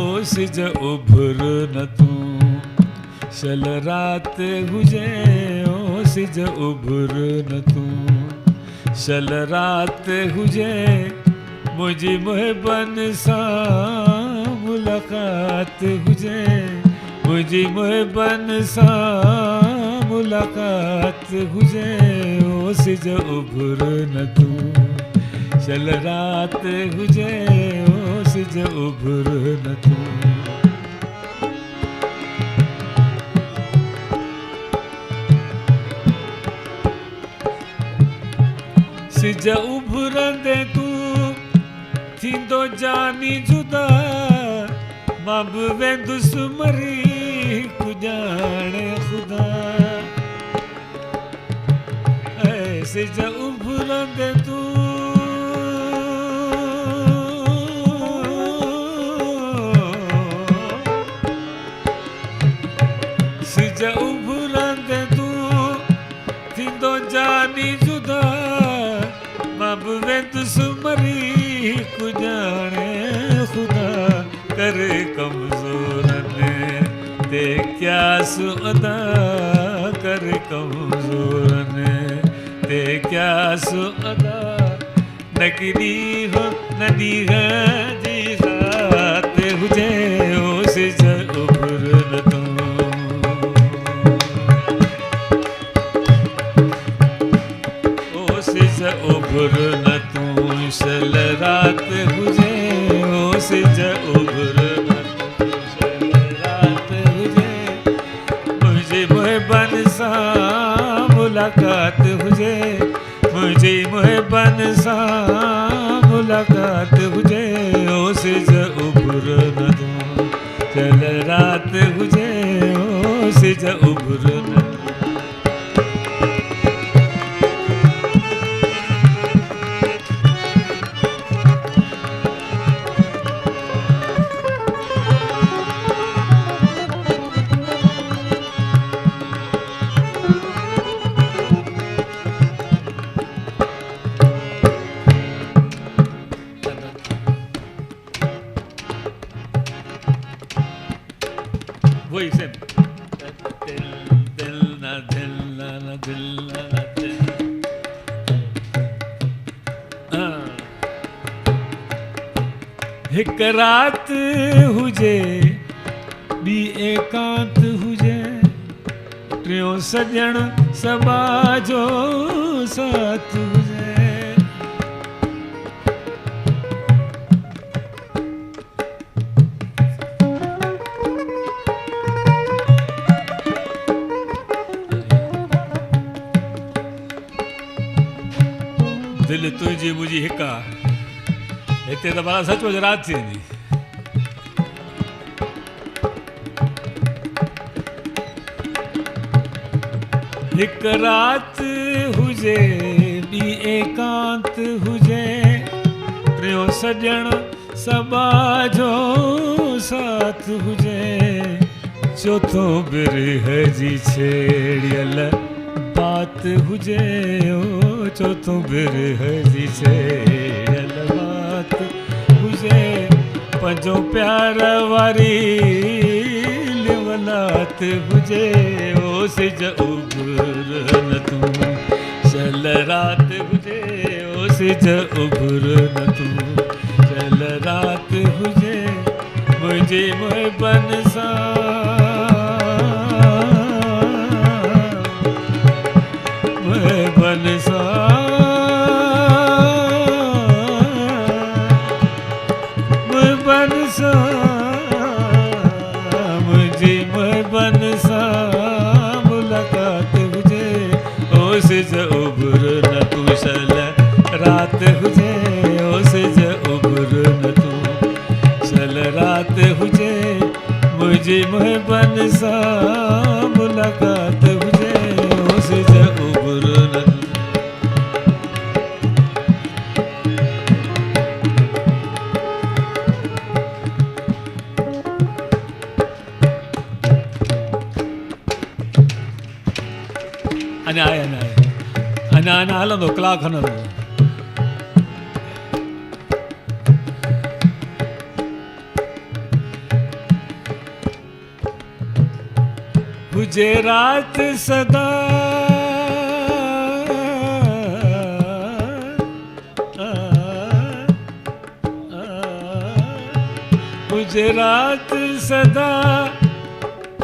ओ सिज उभर न तूं शल रात हुजे ओ सिज उभर न तूं शल रात हुजे मुझी मुहिबन सां मुलाकात हुजे मुझी मुहिबन सां मुलाकात हुजे ओ सिज उभर न तूं शल रात हुजे ओ सिज उभर न तूं सिज उभरंदे तूं थींदो जानी जुदा मां बि वेंदुसि मरी कुॼाणे ख़ुदा ऐं सिज उभरंदे तूं सिज उभरंदे तूं थींदो जानी जुदा मां बि वेंदुसि मरी कुॼाणे ख़ुदा करे कमज़ोरनि ते क्यास अदा करे कमज़ोरनि ते क्यास अदा न किरी हो न ॾींहं जी राति हुजे ओ सिज उभर न तूं ओ सिज उभर न तूं शल रात हुजे ओ सिज उभर न तूं शल रात हुजे मुंहिंजी मुहिबन सां मुलाकात हुजे मुंहिंजी मुहिबन सां मुलाकात हुजे ओ सिज उभर न तूं शल रात हुजे ओ सिज उभर न वही से दिल दिल ना दिल ना दिल ना दिल हिक रात हुजे ॿी एकांत हुजे टियों सॼण सबा जो साथ हुजे दिल तुंहिंजी मुंहिंजी हिकु आहे हिते त भला सचमुच राति थी वेंदी हिकु राति हुजे ॿी एकांत हुजे टियों सॼण सबा जो साथ हुजे चौथों बिरह जी छेड़ियल बात हुजे ओ चौथों बिरह जी छेड़ियल बात हुजे पंजो प्यार वारी लिवलात हुजे ओ सिज उभर न तूं शल रात हुजे ओ सिज उभर न तूं शल रात हुजे मुंहिंजी मुहिबन सां मुहिबन सां मुहिबन सां मुंहिंजी मुहिबन सां मुलाकात हुजे ओ सिज उभर न तूं शल रात हुजे ओ सिज उभर न तूं शल रात हुजे मुंहिंजी मुहिबन सां मुलाकात हुजे ओ सिज उभर न अञा आहे अञा हलंदो कलाक खनि हलंदो हुजे रात सदा हुजे रात सदा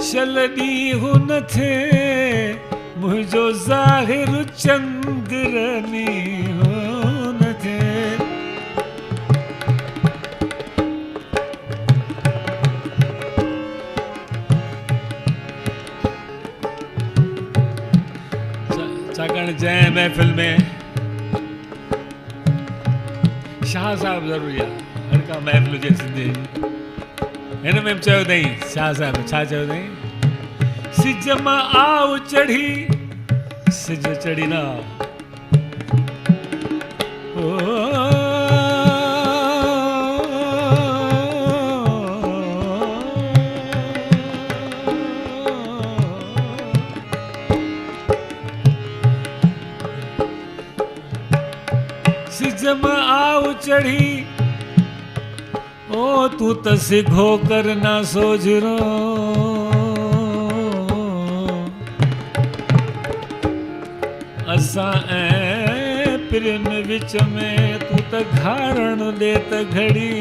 शल ॾींहुं न थिए मुंहिंजो ज़ाहिर चंद्रनी हो न थिए छाकाणि जंहिं महफ़िल में शाह साहिब ज़रूरी आहे हर का महफ़िल हुजे सिंधी हिन में चयो अथई शाह साहिब छा चयो अथई सिज मां आव चढ़ी सिज चढ़ी न सिज मां आव चढ़ी ओ तू त सिघो कर ना सोजरो असां ऐं पिरन विच में तू त घारण ॾे त घड़ी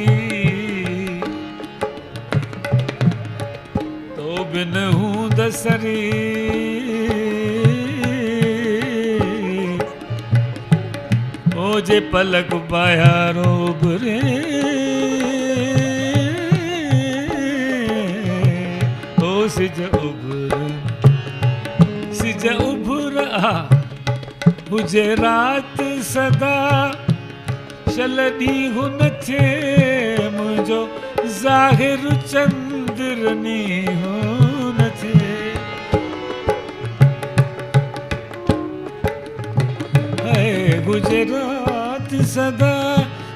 तो बिन हूंद सरी ओ जे पलक बायारो बुरे सिज उभर हुजे रात सदा शल ॾींहुं न थिए मुंहिंजो ज़ाहिर चंद्रनी हो न थिए हुजे रात सदा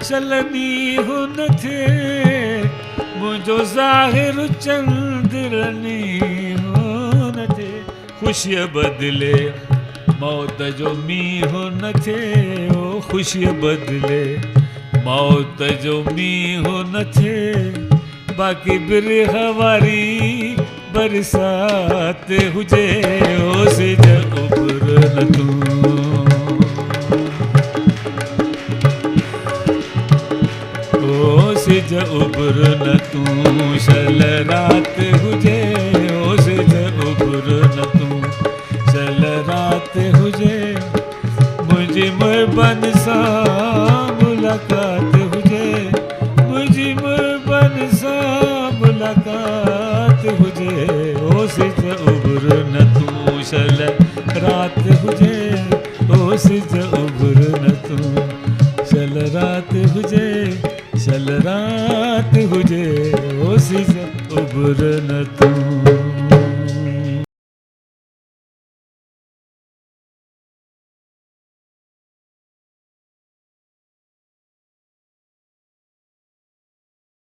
शल ॾींहुं न थिए मुंहिंजो ज़ाहिर चंद्रनी हो न थिए ख़ुशीअ बदिले मौत जो मींहुं न थिए ओ ख़ुशीअ बदिले मौत जो मींहुं न थिए बाक़ी बिरह वारी बरसात हुजे ओ सिज उभर न तूं सिज उभर न तूं शल रात हुजे ओ सिज उभर न तूं शल रात हुजे मुंहिंजी मुहिबन सां मुलाक़ात हुजे मुंहिंजी मुहिबन सां मुलाक़ात हुजे ओ सिज उभर न तूं शल रात हुजे ओ सिज उभर न तूं शल रात हुजे शल रात हुजे ओ सिज उभर न तूं